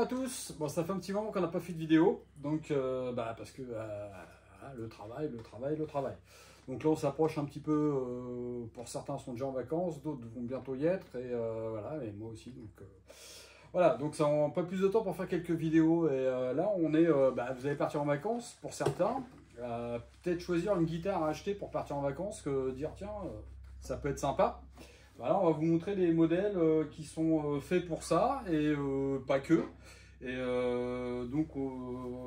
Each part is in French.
à tous. Bon, ça fait un petit moment qu'on n'a pas fait de vidéo, donc parce que le travail. Donc là, on s'approche un petit peu. Pour certains sont déjà en vacances, d'autres vont bientôt y être, et voilà, et moi aussi. Donc voilà, donc ça prend pas plus de temps pour faire quelques vidéos. Et là, on est, vous allez partir en vacances pour certains. Peut-être choisir une guitare à acheter pour partir en vacances, que dire tiens, ça peut être sympa. Voilà, on va vous montrer des modèles qui sont faits pour ça et pas que. Et donc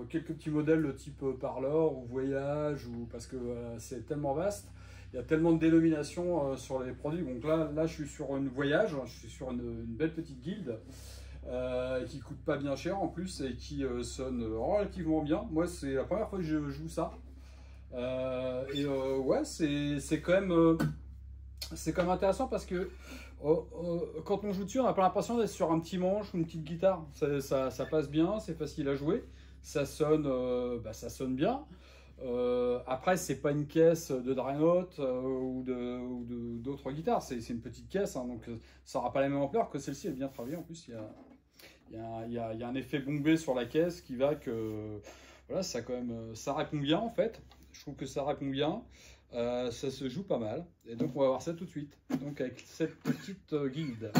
quelques petits modèles de type parleur ou voyage, ou parce que c'est tellement vaste, il y a tellement de dénominations sur les produits. Donc là je suis sur une voyage, je suis sur une belle petite guilde qui coûte pas bien cher en plus et qui sonne relativement bien. Moi c'est la première fois que je joue ça. Ouais, c'est quand même. C'est quand même intéressant parce que quand on joue dessus, on n'a pas l'impression d'être sur un petit manche ou une petite guitare. Ça passe bien, c'est facile à jouer, ça sonne bien. Après, c'est pas une caisse de Dreadnought ou d'autres guitares, c'est une petite caisse, hein, donc ça n'aura pas la même ampleur que celle-ci. Elle est bien travaillée en plus. Il y a un effet bombé sur la caisse qui va que voilà, ça répond bien en fait. Je trouve que ça répond bien. Ça se joue pas mal, et donc on va voir ça tout de suite, donc avec cette petite guilde.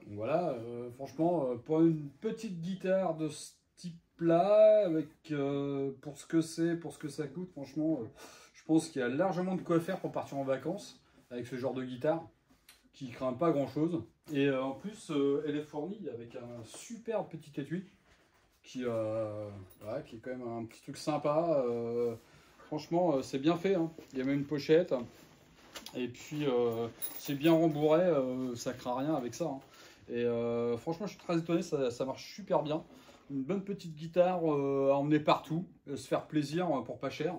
Voilà, franchement, pour une petite guitare de ce type-là, avec pour ce que c'est, pour ce que ça coûte, franchement, je pense qu'il y a largement de quoi faire pour partir en vacances avec ce genre de guitare qui craint pas grand-chose. Et en plus, elle est fournie avec un superbe petit étui voilà, qui est quand même un petit truc sympa. Franchement, c'est bien fait, hein. Il y a même une pochette. Et puis, c'est bien rembourré, ça craint rien avec ça, hein. Et franchement, je suis très étonné, ça marche super bien. Une bonne petite guitare à emmener partout, se faire plaisir pour pas cher.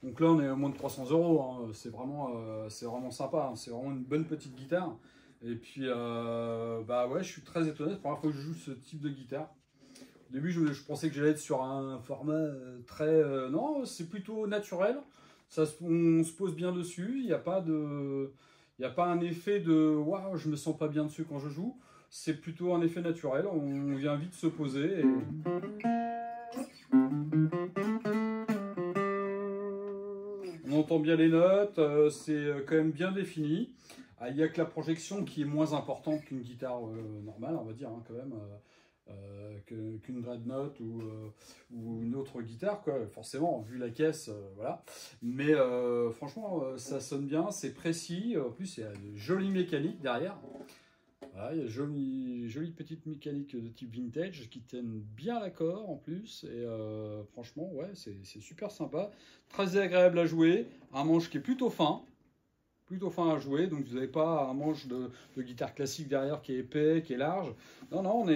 Donc là, on est à moins de 300 €, hein. C'est vraiment sympa, hein. C'est vraiment une bonne petite guitare. Et puis, ouais, je suis très étonné. C'est la première fois que je joue ce type de guitare. Au début, je pensais que j'allais être sur un format très... non, c'est plutôt naturel. On se pose bien dessus. Il n'y a pas un effet de waouh, je me sens pas bien dessus quand je joue. C'est plutôt un effet naturel. On vient vite se poser. On entend bien les notes. C'est quand même bien défini. Il n'y a que la projection qui est moins importante qu'une guitare normale, on va dire, hein, quand même. Qu'une Dreadnought ou une autre guitare, quoi. Forcément, vu la caisse, voilà. Mais franchement, ça sonne bien, c'est précis. En plus, il y a de jolies mécaniques derrière. Voilà, il y a jolie petite mécanique de type vintage qui tiennent bien l'accord en plus. Et franchement, ouais, c'est super sympa. Très agréable à jouer. Un manche qui est plutôt fin à jouer, donc vous n'avez pas un manche de guitare classique derrière qui est épais, qui est large. Non, on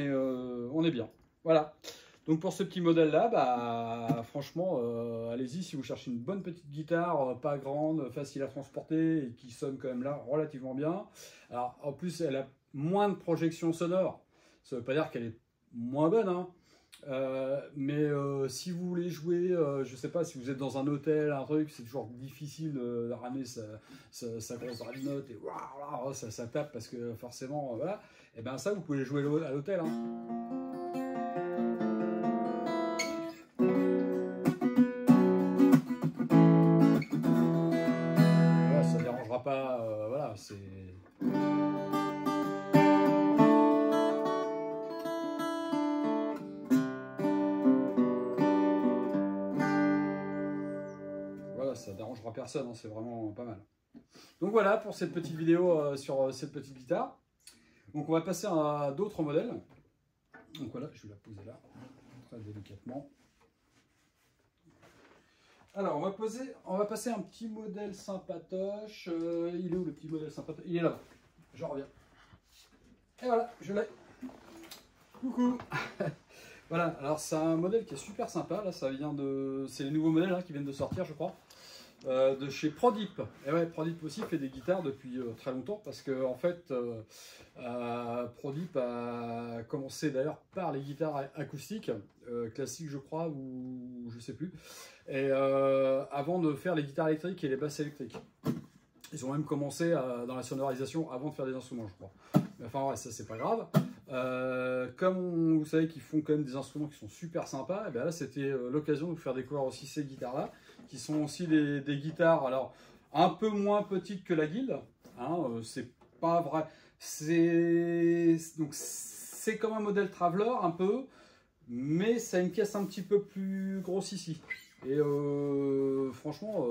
est bien. Voilà. Donc pour ce petit modèle-là, franchement, allez-y si vous cherchez une bonne petite guitare, pas grande, facile à transporter et qui sonne quand même là relativement bien. Alors en plus, elle a moins de projection sonore. Ça ne veut pas dire qu'elle est moins bonne, hein. Mais si vous voulez jouer, je sais pas, si vous êtes dans un hôtel, un truc, c'est toujours difficile de ramener sa grosse Dreadnought et waouh, ça tape parce que forcément, voilà. Et ben ça, vous pouvez jouer à l'hôtel, hein. Voilà, ça dérangera pas, voilà, c'est... Ça dérangera personne, hein, c'est vraiment pas mal. Donc voilà pour cette petite vidéo sur cette petite guitare. Donc on va passer à d'autres modèles. Donc voilà, je vais la poser là, très délicatement. Alors, on va passer un petit modèle sympatoche. Il est où le petit modèle sympatoche? Il est là-bas. Je reviens. Et voilà, je l'ai. Coucou. Voilà, alors c'est un modèle qui est super sympa. Là, ça vient de. C'est les nouveaux modèles qui viennent de sortir, je crois. De chez Prodip. Et ouais, Prodip aussi fait des guitares depuis très longtemps parce que en fait, Prodip a commencé d'ailleurs par les guitares acoustiques, classiques je crois, ou je sais plus, et avant de faire les guitares électriques et les basses électriques. Ils ont même commencé dans la sonorisation avant de faire des instruments, je crois. Mais enfin, ouais, ça c'est pas grave. Comme vous savez qu'ils font quand même des instruments qui sont super sympas, et bien là c'était l'occasion de vous faire découvrir aussi ces guitares-là, qui sont aussi des guitares, alors un peu moins petites que la Guild, hein, c'est pas vrai, c'est comme un modèle Traveler un peu, mais ça a une caisse un petit peu plus grosse ici. Et franchement...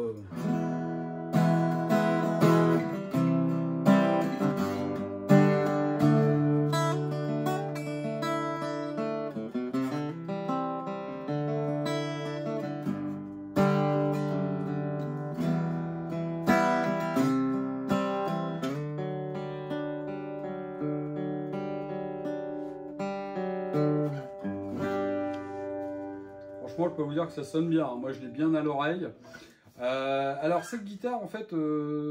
Franchement, je peux vous dire que ça sonne bien. Moi, je l'ai bien à l'oreille. Alors, cette guitare, en fait,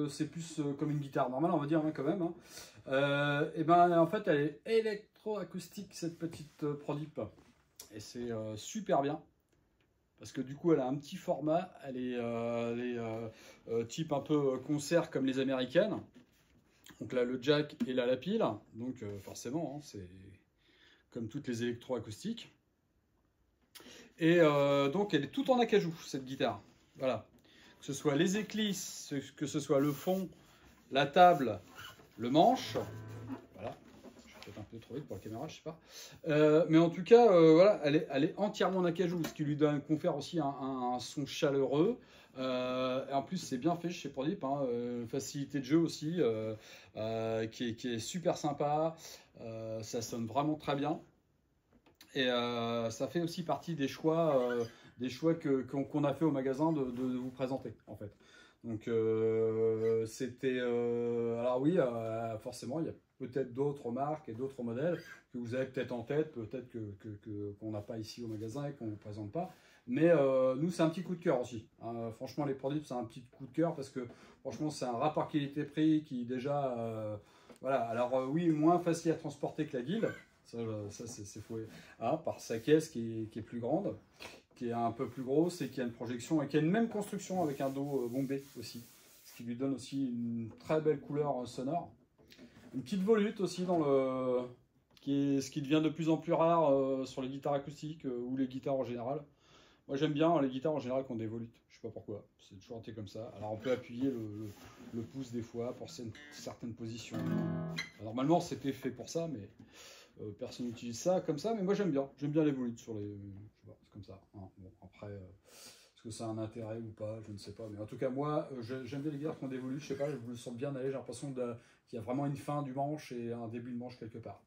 c'est plus comme une guitare normale, on va dire, quand même. Et ben, en fait, elle est électroacoustique, cette petite Prodip. Et c'est super bien. Parce que du coup, elle a un petit format. Elle est type un peu concert comme les américaines. Donc là, le jack et là, la pile. Donc, forcément, c'est comme toutes les électroacoustiques. Et donc elle est toute en acajou, cette guitare. Voilà. Que ce soit les éclisses, que ce soit le fond, la table, le manche. Voilà. Je vais peut-être un peu trop vite pour la caméra, je sais pas. Mais en tout cas, voilà, elle est entièrement en acajou, ce qui lui confère aussi un son chaleureux. Et en plus, c'est bien fait chez Prodip, hein, facilité de jeu aussi, qui est super sympa. Ça sonne vraiment très bien. Et ça fait aussi partie des choix qu'on a fait au magasin de vous présenter, en fait. Donc, c'était... alors oui, forcément, il y a peut-être d'autres marques et d'autres modèles que vous avez peut-être en tête, peut-être qu'on n'a pas ici au magasin et qu'on ne vous présente pas. Mais nous, c'est un petit coup de cœur aussi. Hein. Franchement, les produits, c'est un petit coup de cœur parce que, franchement, c'est un rapport qualité-prix qui déjà... voilà, alors oui, moins facile à transporter que la Guild. Ça c'est faux. Ah, par sa caisse qui est plus grande, qui est un peu plus grosse et qui a une projection et qui a une même construction avec un dos bombé aussi. Ce qui lui donne aussi une très belle couleur sonore. Une petite volute aussi ce qui devient de plus en plus rare sur les guitares acoustiques ou les guitares en général. Moi j'aime bien les guitares en général qui ont des volutes. Je sais pas pourquoi, c'est toujours été comme ça. Alors on peut appuyer le pouce des fois pour certaines positions. Normalement c'était fait pour ça, mais... personne n'utilise ça comme ça, mais moi j'aime bien les volutes sur les... Je sais pas, c'est comme ça. Hein. Bon, après, est-ce que ça a un intérêt ou pas, je ne sais pas. Mais en tout cas, moi, j'aime bien les guitares qui ont des volutes, je sais pas, je me sens bien aller, j'ai l'impression qu'il y a vraiment une fin du manche et un début de manche quelque part.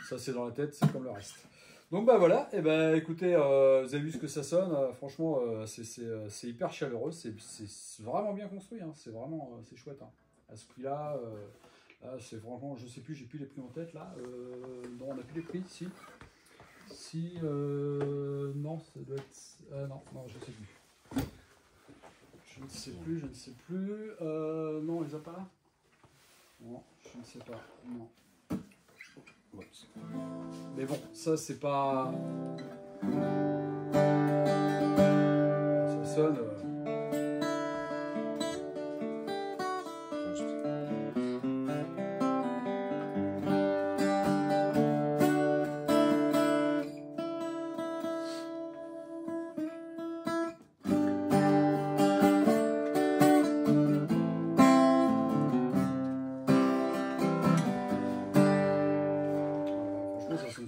Ça c'est dans la tête, c'est comme le reste. Donc bah voilà, et ben écoutez, vous avez vu ce que ça sonne, franchement, c'est hyper chaleureux, c'est vraiment bien construit, hein. C'est vraiment, c'est chouette. Hein. À ce prix-là... là, c'est vraiment, je sais plus, j'ai plus les prix en tête là. Non, on n'a plus les prix, si. Si, non, ça doit être. Non, je sais plus. Je ne sais plus. Non, on les a pas là. Non, je ne sais pas. Non. Ouais. Mais bon, ça c'est pas. Ça sonne.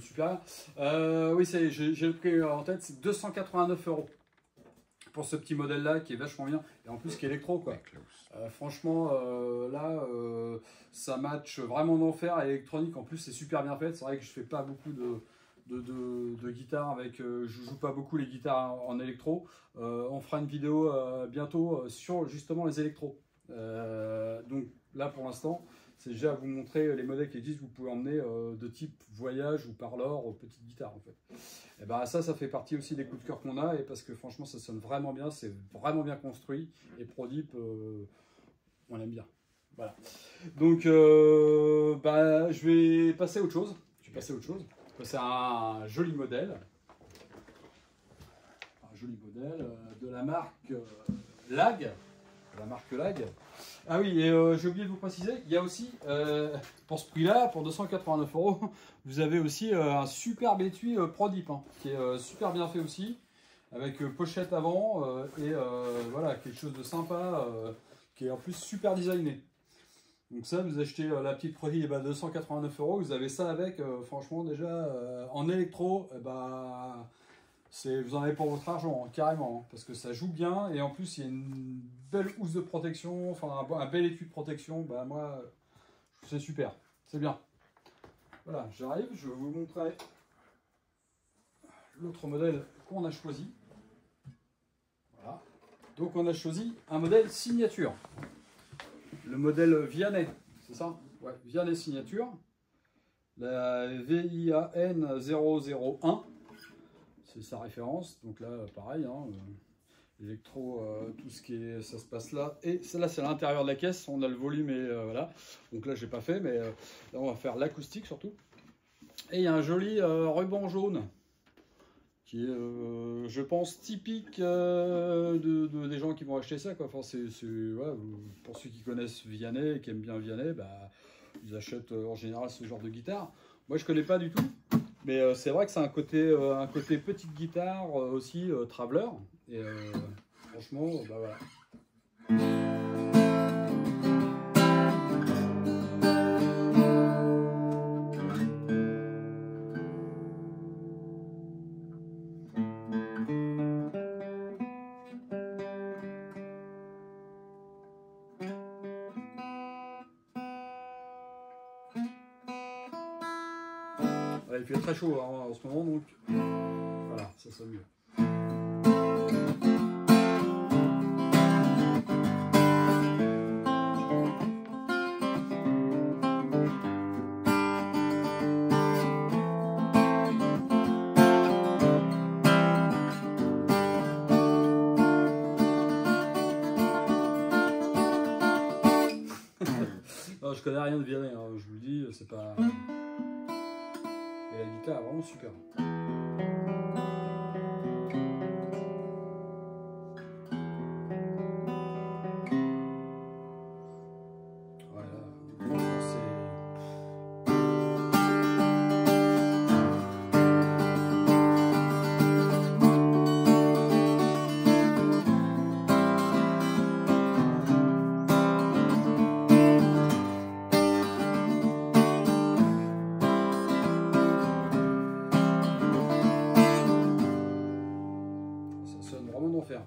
Super. Oui, j'ai le prix en tête, c'est 289 €. pour ce petit modèle-là qui est vachement bien. Et en plus, qui est électro, quoi. Franchement, là, ça match vraiment d'enfer. Et électronique, en plus, c'est super bien fait. C'est vrai que je fais pas beaucoup de guitare avec... je joue pas beaucoup les guitares en électro. On fera une vidéo bientôt sur justement les électros. Donc là, pour l'instant, c'est déjà à vous montrer les modèles qui existent. Vous pouvez emmener de type voyage ou parleur aux petites guitares, en fait. Et ben ça fait partie aussi des coups de cœur qu'on a. Et parce que franchement, ça sonne vraiment bien. C'est vraiment bien construit. Et Prodip, on aime bien. Voilà. Donc, je vais passer à autre chose. Je vais passer à autre chose. C'est un joli modèle. Un joli modèle de la marque Lag. La marque Lag. Ah oui, et j'ai oublié de vous préciser, il y a aussi, pour ce prix-là, pour 289 €, vous avez aussi un superbe étui Prodip, hein, qui est super bien fait aussi, avec pochette avant, et voilà, quelque chose de sympa, qui est en plus super designé. Donc ça, vous achetez la petite Prodip, 289 €, vous avez ça avec, franchement déjà, en électro, vous en avez pour votre argent, hein, carrément, hein, parce que ça joue bien, et en plus il y a une belle housse de protection, enfin un bel étui de protection, moi, c'est super, c'est bien. Voilà, j'arrive, je vais vous montrer l'autre modèle qu'on a choisi. Voilà, donc on a choisi un modèle signature, le modèle Vianney, c'est ça? Ouais, Vianney signature, la VIAN 001. C'est sa référence, donc là pareil, hein, électro, tout ce qui est, ça se passe là, et là c'est à l'intérieur de la caisse, on a le volume et voilà, donc là j'ai pas fait, mais là on va faire l'acoustique surtout, et il y a un joli ruban jaune, qui est je pense typique des gens qui vont acheter ça, quoi. Enfin, voilà, pour ceux qui connaissent Vianney et qui aiment bien Vianney, ils achètent en général ce genre de guitare. Moi je connais pas du tout. Mais c'est vrai que c'est un côté petite guitare aussi, traveler. Et franchement, voilà. Voilà, il fait très chaud hein, en ce moment, donc voilà, ça sonne mieux. Non, je connais rien de Vianney, hein, je vous le dis, c'est pas... Et la guitare est vraiment super.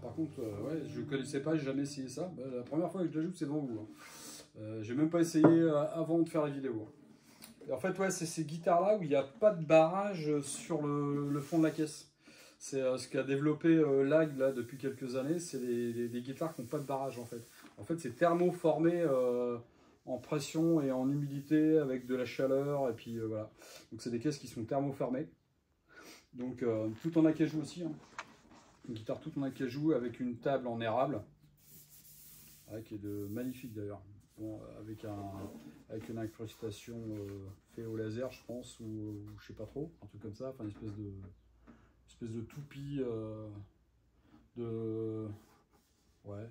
Par contre, ouais, je ne connaissais pas, j'ai jamais essayé ça. La première fois que je la joue, c'est devant vous. Hein. J'ai même pas essayé avant de faire la vidéo. Et en fait, ouais, c'est ces guitares-là où il n'y a pas de barrage sur le fond de la caisse. C'est ce qu'a développé Lag là, depuis quelques années. C'est des guitares qui n'ont pas de barrage en fait. En fait, c'est thermoformé en pression et en humidité avec de la chaleur. Et puis voilà. Donc, c'est des caisses qui sont thermoformées. Donc, tout en acajou aussi. Hein. Une guitare toute en acajou avec une table en érable, qui est magnifique d'ailleurs, bon, avec une incrustation fait au laser, je pense, ou je sais pas trop, un truc comme ça, enfin une espèce de toupie ouais,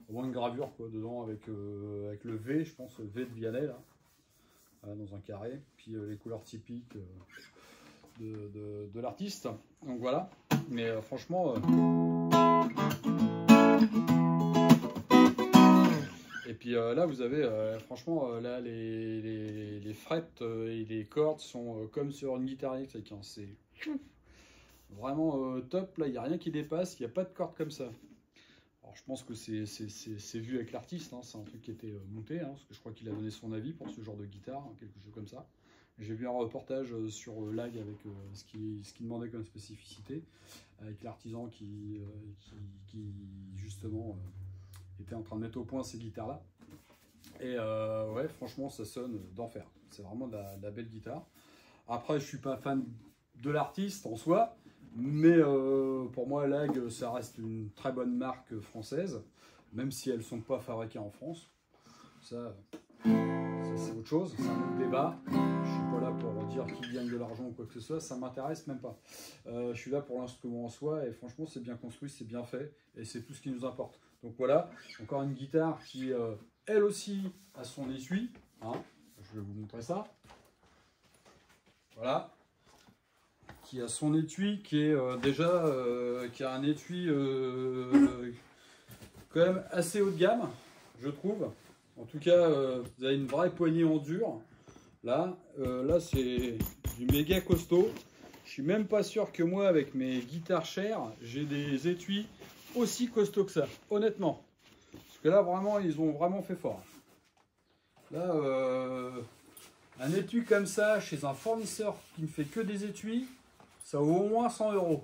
au moins une gravure quoi dedans avec le V, je pense, le V de Vianney là, dans un carré, puis les couleurs typiques de l'artiste. Donc voilà. Mais franchement, et puis là vous avez franchement là les frettes et les cordes sont comme sur une guitare électrique. Hein. Vraiment top, là il n'y a rien qui dépasse, il n'y a pas de corde comme ça. Alors je pense que c'est vu avec l'artiste, hein, c'est un truc qui était monté, hein, parce que je crois qu'il a donné son avis pour ce genre de guitare, hein, quelque chose comme ça. J'ai vu un reportage sur Lag avec ce qu'il demandait comme spécificité, avec l'artisan qui justement était en train de mettre au point ces guitares-là. Et ouais, franchement, ça sonne d'enfer. C'est vraiment de la belle guitare. Après, je suis pas fan de l'artiste en soi, mais pour moi, Lag, ça reste une très bonne marque française, même si elles ne sont pas fabriquées en France. Ça c'est autre chose, c'est un autre débat. Je suis pas là pour dire qui gagne de l'argent ou quoi que ce soit, ça m'intéresse même pas. Je suis là pour l'instrument en soi et franchement, c'est bien construit, c'est bien fait et c'est tout ce qui nous importe. Donc voilà, encore une guitare qui, elle aussi, a son étui. Hein. Je vais vous montrer ça. Voilà. Qui a son étui, qui est qui a un étui quand même assez haut de gamme, je trouve. En tout cas, vous avez une vraie poignée en dur. Là c'est du méga costaud. Je suis même pas sûr que moi, avec mes guitares chères, j'ai des étuis aussi costauds que ça, honnêtement. Parce que là, vraiment, ils ont vraiment fait fort. Là, un étui comme ça, chez un fournisseur qui ne fait que des étuis, ça vaut au moins 100 €.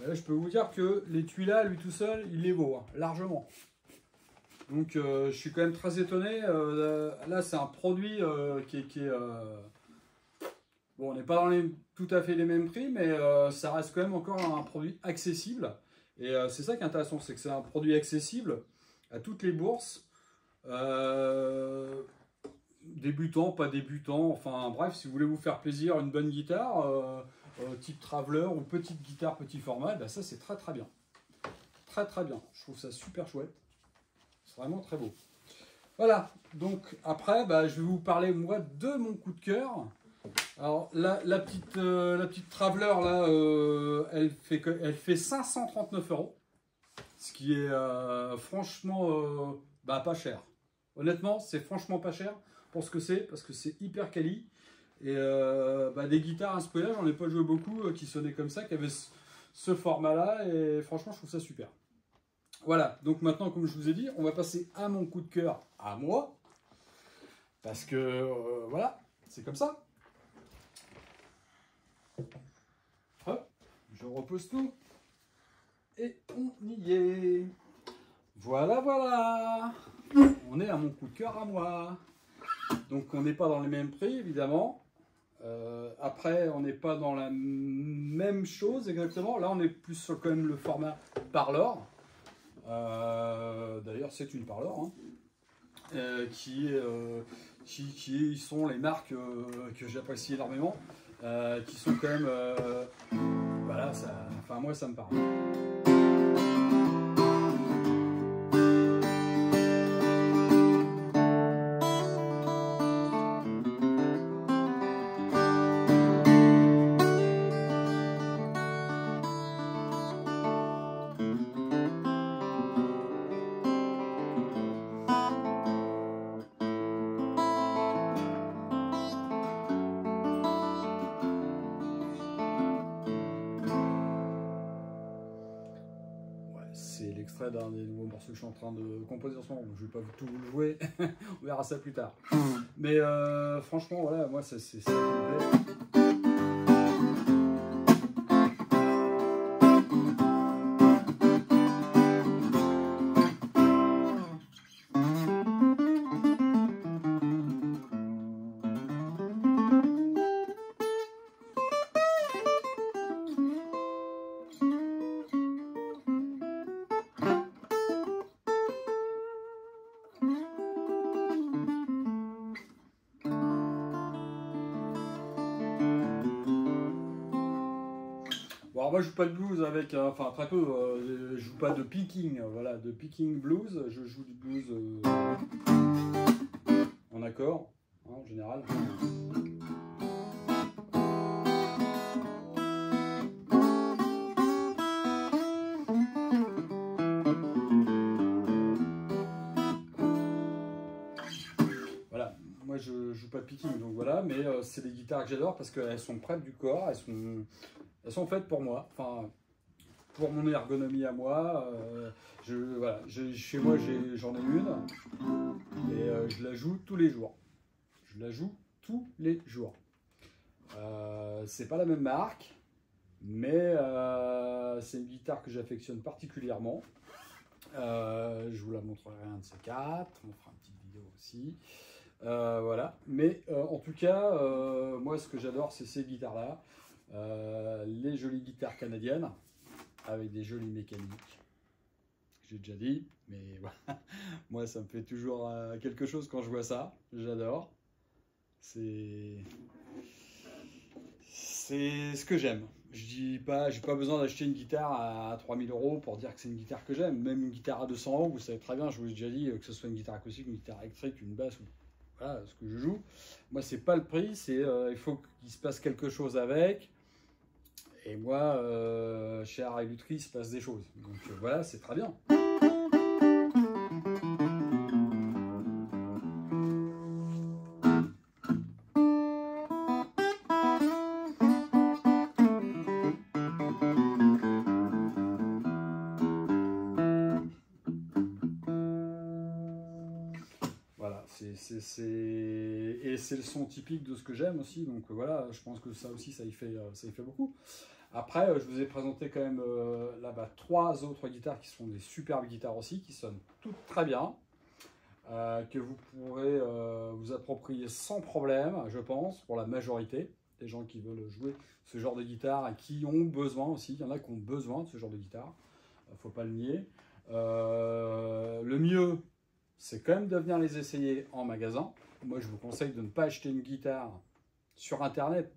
Là, je peux vous dire que l'étui là, lui tout seul, il les vaut, hein, largement. Donc je suis quand même très étonné. Là, c'est un produit qui est bon, on n'est pas dans tout à fait les mêmes prix, mais ça reste quand même encore un produit accessible. Et c'est ça qui est intéressant, c'est que c'est un produit accessible à toutes les bourses. Débutants, pas débutants, enfin bref, si vous voulez vous faire plaisir, une bonne guitare, type Traveler ou petite guitare petit format, ben ça c'est très très bien. Très très bien, je trouve ça super chouette. C'est vraiment très beau. Voilà, donc après, bah, je vais vous parler moi de mon coup de cœur. Alors la petite Traveler là, elle fait 539 €, ce qui est franchement bah, pas cher. Honnêtement, c'est franchement pas cher pour ce que c'est, parce que c'est hyper quali. Et bah, des guitares à ce prix-là, j'en ai pas joué beaucoup qui sonnaient comme ça, qui avaient ce format-là, et franchement, je trouve ça super. Voilà, donc maintenant, comme je vous ai dit, on va passer à mon coup de cœur à moi. Parce que, voilà, c'est comme ça. Hop, je repose tout. Et on y est. Voilà, voilà. On est à mon coup de cœur à moi. Donc, on n'est pas dans les mêmes prix, évidemment. Après, on n'est pas dans la même chose exactement. Là, on est plus sur quand même le format parlor. D'ailleurs, c'est une parlor, hein, qui sont les marques que j'apprécie énormément, qui sont quand même, voilà, enfin moi ça me parle. C'est l'extrait d'un des nouveaux morceaux que je suis en train de composer en ce moment. Je ne vais pas tout vous le jouer, on verra ça plus tard. Mais franchement, voilà, moi c'est ça qui me plaît. Bon, alors moi je joue pas de blues avec, enfin très peu, je joue pas de picking, voilà, de picking blues, je joue du blues en accord, hein, en général. Voilà, moi je joue pas de picking, donc voilà, mais c'est des guitares que j'adore parce qu'elles sont près du corps, Elles sont faites pour moi, enfin, pour mon ergonomie à moi. Voilà, chez moi, j'en ai une et je la joue tous les jours. Je la joue tous les jours. C'est pas la même marque, mais c'est une guitare que j'affectionne particulièrement. Je vous la montrerai un de ces quatre, on fera une petite vidéo aussi. Voilà, mais en tout cas, moi ce que j'adore, c'est ces guitares-là. Les jolies guitares canadiennes avec des jolies mécaniques. J'ai déjà dit, mais voilà. Moi ça me fait toujours quelque chose quand je vois ça. J'adore. C'est ce que j'aime. J'ai pas besoin d'acheter une guitare à 3000 € pour dire que c'est une guitare que j'aime. Même une guitare à 200 €, vous savez très bien, je vous ai déjà dit, que ce soit une guitare acoustique, une guitare électrique, une basse, voilà ce que je joue. Moi, c'est pas le prix, c'est il faut qu'il se passe quelque chose avec. Et moi, chez Art et Lutherie, il se passe des choses. Donc voilà, c'est très bien. Voilà, et c'est le son typique de ce que j'aime aussi, donc voilà, je pense que ça aussi, ça y fait beaucoup. Après, je vous ai présenté quand même là-bas 3 autres guitares qui sont des superbes guitares aussi, qui sonnent toutes très bien, que vous pourrez vous approprier sans problème, je pense, pour la majorité des gens qui veulent jouer ce genre de guitare et qui ont besoin aussi, il y en a qui ont besoin de ce genre de guitare, il ne faut pas le nier. Le mieux, c'est quand même de venir les essayer en magasin. Moi, je vous conseille de ne pas acheter une guitare sur Internet.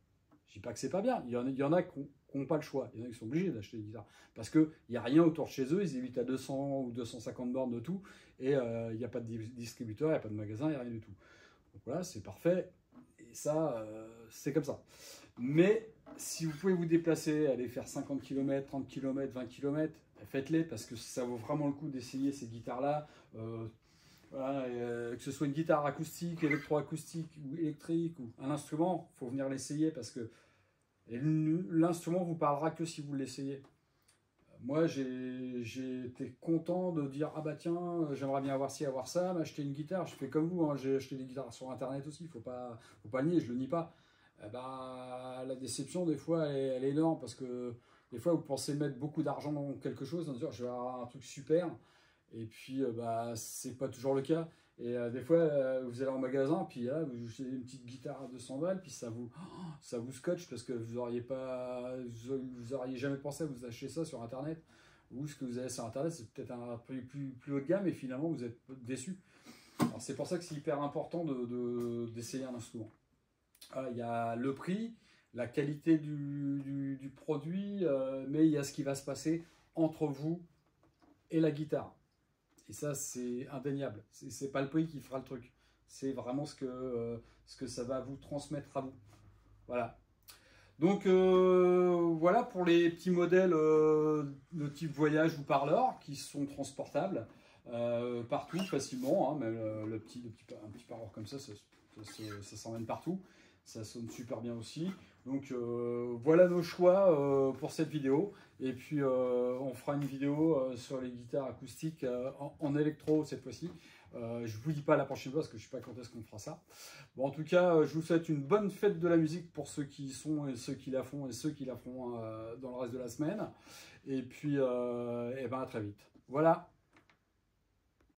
Je dis pas que c'est pas bien. Il y en a qui n'ont pas le choix. Il y en a qui sont obligés d'acheter une guitare. Parce qu'il n'y a rien autour de chez eux. Ils évitent à 200 ou 250 bornes de tout. Et il n'y a pas de distributeur, il n'y a pas de magasin, il n'y a rien du tout. Donc voilà, c'est parfait. Et ça, c'est comme ça. Mais si vous pouvez vous déplacer, aller faire 50 km, 30 km, 20 km, faites-les parce que ça vaut vraiment le coup d'essayer ces guitares-là. Voilà, que ce soit une guitare acoustique, électroacoustique ou électrique ou un instrument, il faut venir l'essayer parce que l'instrument vous parlera que si vous l'essayez. Moi, j'ai été content de dire ah bah tiens, j'aimerais bien avoir ci, avoir ça, m'acheter une guitare. Je fais comme vous, hein, j'ai acheté des guitares sur Internet aussi, faut pas le nier, je le nie pas. Bah, la déception des fois elle est énorme parce que des fois vous pensez mettre beaucoup d'argent dans quelque chose, en disant je vais avoir un truc super. Et puis, bah, c'est pas toujours le cas. Et des fois, vous allez en magasin, puis là, vous achetez une petite guitare à 200 balles, puis ça vous scotche parce que vous auriez jamais pensé à vous acheter ça sur Internet. Ou ce que vous avez sur Internet, c'est peut-être un prix plus haut de gamme, et finalement, vous êtes déçu. Alors, c'est pour ça que c'est hyper important d'essayer un instrument. Il y a le prix, la qualité du produit, mais il y a ce qui va se passer entre vous et la guitare. Et ça, c'est indéniable. C'est pas le prix qui fera le truc. C'est vraiment ce que ça va vous transmettre à vous. Voilà. Donc, voilà pour les petits modèles de type voyage ou parleur qui sont transportables partout facilement. Hein, même un petit parleur comme ça s'emmène partout. Ça sonne super bien aussi. Donc voilà nos choix pour cette vidéo. Et puis on fera une vidéo sur les guitares acoustiques en électro cette fois-ci. Je ne vous dis pas la prochaine fois parce que je ne sais pas quand est-ce qu'on fera ça. Bon, en tout cas, je vous souhaite une bonne fête de la musique pour ceux qui y sont et ceux qui la font et ceux qui la feront dans le reste de la semaine. Et puis et ben à très vite. Voilà.